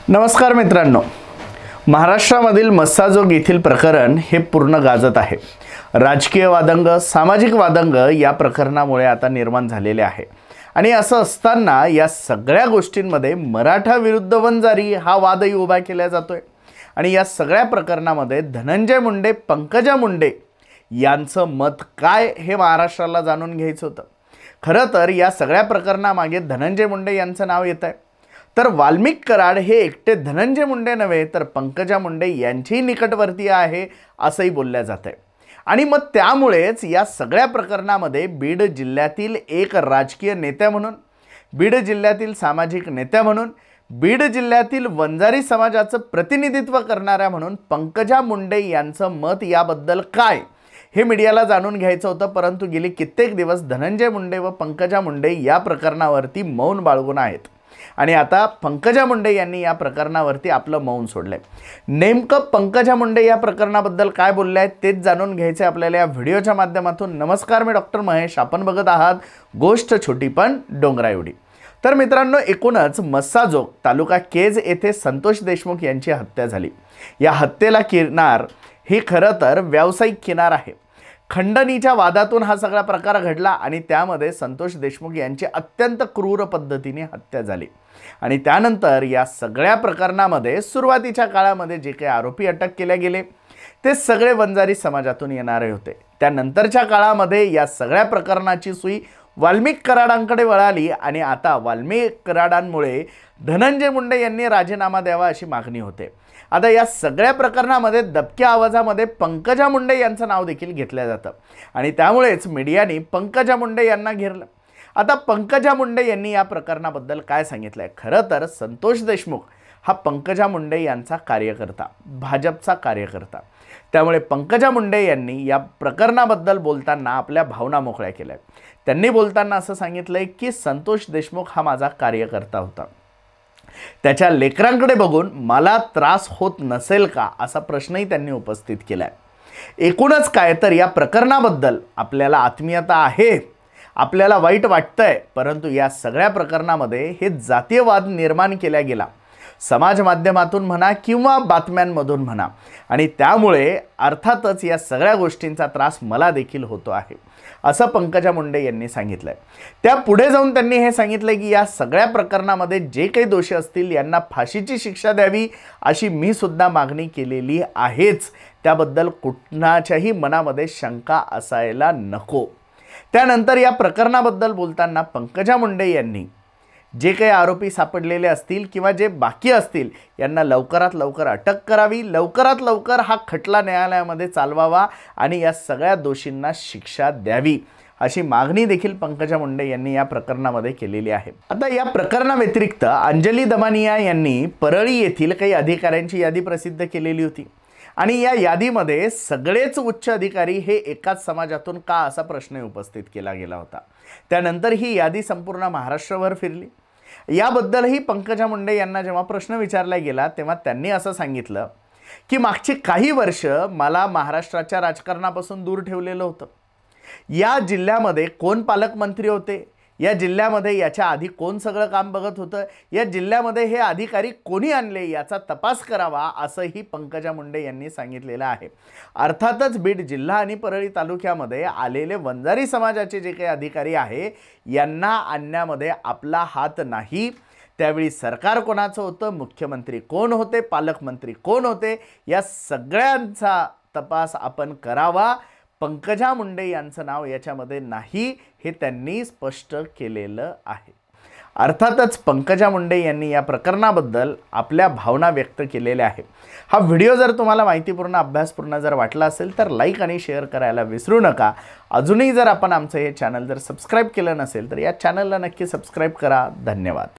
नमस्कार मित्रांनो, महाराष्ट्रामधील मस्साजोग येथील प्रकरण हे पूर्ण गाजत आहे। राजकीय वादंग, सामाजिक वादंग या प्रकरणामुळे आता निर्माण झालेले आहे आणि असं असताना या सगळ्या गोष्टींमध्ये मराठा विरुद्ध वंजारी हा वादही उभा केला जातोय आणि या सगळ्या प्रकरणामध्ये धनंजय मुंडे, पंकजा मुंडे यांचं मत काय हे महाराष्ट्राला जाणून घ्यायचं होतं। खरं तर या सगळ्या प्रकरणामागे धनंजय मुंडे यांचं नाव येत आहे। तर वाल्मिक कराड हे एकटे धनंजय मुंडे नव्हे तर पंकजा मुंडे यांची निकटवर्तीय आहे असंही बोलल्या जाते। आणि मग त्यामुळेच या सगळ्या प्रकरणामध्ये बीड जिल्ह्यातील एक राजकीय नेत्या म्हणून, बीड जिल्ह्यातील सामाजिक नेत्या म्हणून, बीड जिल्ह्यातील वंजारी समाजाचं प्रतिनिधित्व करणाऱ्या म्हणून पंकजा मुंडे यांचं मत याबद्दल काय हे मीडियाला जाणून घ्यायचं होतं। परंतु गेली कित्येक दिवस धनंजय मुंडे व पंकजा मुंडे या प्रकरणावरती मौन बाळगून आहेत आणि आता पंकजा मुंडे यांनी या प्रकरणावरती आपलं मौन सोडलंय। नेमकं पंकजा मुंडे या प्रकरणाबद्दल काय बोलले आहेत तेच जाणून घ्यायचे आपल्याला या व्हिडिओच्या माध्यमातून। नमस्कार, मी डॉक्टर महेश, आपण बघत आहात गोष्ट छोटी पण डोंगरा एवढी। तर मित्रांनो, एकूणच मस्साजोग तालुका केज येथे संतोष देशमुख यांची हत्या झाली। या हत्येला किनार ही खरं तर व्यावसायिक किनार आहे। खंडणीच्या वादातून हा सगळा प्रकार घडला आणि त्यामध्ये संतोष देशमुख यांची अत्यंत क्रूर पद्धतीने हत्या झाली आणि त्यानंतर या सगळ्या प्रकरणामध्ये सुरुवातीच्या काळामध्ये जे काही आरोपी अटक केले गेले ते सगळे वंजारी समाजातून येणारे होते। त्यानंतरच्या काळामध्ये या सगळ्या प्रकरणाची सुई वाल्मिक कराडांकडे वळाली आणि आता वाल्मिक कराडांमुळे धनंजय मुंडे यांनी राजीनामा द्यावा अशी मागणी होते। आता या सगळ्या प्रकरणामध्ये दबक्या आवाजामध्ये पंकजा मुंडे यांचं नाव देखील घेतलं जातं आणि त्यामुळेच मीडियाने पंकजा मुंडे यांना घेरलं। आता पंकजा मुंडे यांनी या प्रकरणाबद्दल काय सांगितलंय? खरं तर संतोष देशमुख हा पंकजा मुंडे यांचा कार्यकर्ता, भाजपचा कार्यकर्ता, त्यामुळे पंकजा मुंडे यांनी या प्रकरणाबद्दल बोलताना आपल्या भावना मोकळ्या केल्या। त्यांनी बोलताना असं सांगितलंय की संतोष देशमुख हा माझा कार्यकर्ता होता, त्याच्या लेकरांकडे बघून मला त्रास होत नसेल का असा प्रश्नही त्यांनी उपस्थित केलाय। एकूणच काय तर या प्रकरणाबद्दल आपल्याला आत्मीयता आहे, आपल्याला वाईट वाटतंय, परंतु या सगळ्या प्रकरणामध्ये हे जातीयवाद निर्माण केला गेला, समाज माध्यमातून म्हणा किंवा बातम्यांमधून म्हणा, आणि त्यामुळे अर्थातच या सगळ्या गोष्टींचा त्रास मला देखील होतो आहे असं पंकजा मुंडे यांनी सांगितलंय। त्या पुढे जाऊन त्यांनी हे सांगितलं की या सगळ्या प्रकरणामध्ये जे काही दोषी असतील यांना फाशीची शिक्षा द्यावी अशी मी सुद्धा मागणी केलेली आहेच, त्याबद्दल कुणाच्याही मनामध्ये शंका असायला नको। त्यानंतर या प्रकरणाबद्दल बोलताना पंकजा मुंडे यांनी जे काही आरोपी सापडलेले असतील किंवा जे बाकी असतील यांना लवकरात लवकर अटक करावी, लवकरात लवकर हा खटला न्यायालयामध्ये चालवावा आणि या सगळ्या दोषींना शिक्षा द्यावी अशी मागणी देखील पंकजा मुंडे यांनी या प्रकरणामध्ये केलेली आहे। आता या प्रकरणाव्यतिरिक्त अंजली दमानिया यांनी परळी येथील काही अधिकाऱ्यांची यादी प्रसिद्ध केलेली होती आणि या यादीमध्ये सगळेच उच्च अधिकारी हे एकाच समाजातून का असा प्रश्न उपस्थित केला गेला होता। त्यानंतर ही यादी संपूर्ण महाराष्ट्रभर फिरली। याबद्दलही पंकजा मुंडे यांना जेव्हा प्रश्न विचारला गेला तेव्हा त्यांनी असं सांगितलं की मागची काही वर्ष मला महाराष्ट्राच्या राजकारणापासून दूर ठेवलेलं होतं। या जिल्ह्यामध्ये कोण पालकमंत्री होते, या जिल्ह्यामध्ये याच्या आधी कोण सगळं काम बघत होतं, या जिल्ह्यामध्ये हे अधिकारी कोणी आणले याचा तपास करावा असंही पंकजा मुंडे यांनी सांगितलेलं आहे। अर्थातच बीड जिल्हा आणि परळी तालुक्यामध्ये आलेले वंजारी समाजाचे जे काही अधिकारी आहे यांना आणण्यामध्ये आपला हात नाही। त्यावेळी सरकार कोणाचं होतं, मुख्यमंत्री कोण होते, पालकमंत्री कोण होते, या सगळ्यांचा तपास आपण करावा। पंकजा मुंडे यांचं नाव याच्यामध्ये नाही हे त्यांनी स्पष्ट केलेलं आहे। अर्थातच पंकजा मुंडे यांनी या प्रकरणाबद्दल आपल्या भावना व्यक्त केलेल्या आहेत। हा व्हिडिओ जर तुम्हाला माहितीपूर्ण, अभ्यासपूर्ण जर वाटला असेल तर लाईक आणि शेअर करायला विसरू नका। अजूनही जर आपण आमचं हे चॅनल जर सबस्क्राईब केलं नसेल तर या चॅनलला नक्की सबस्क्राईब करा। धन्यवाद।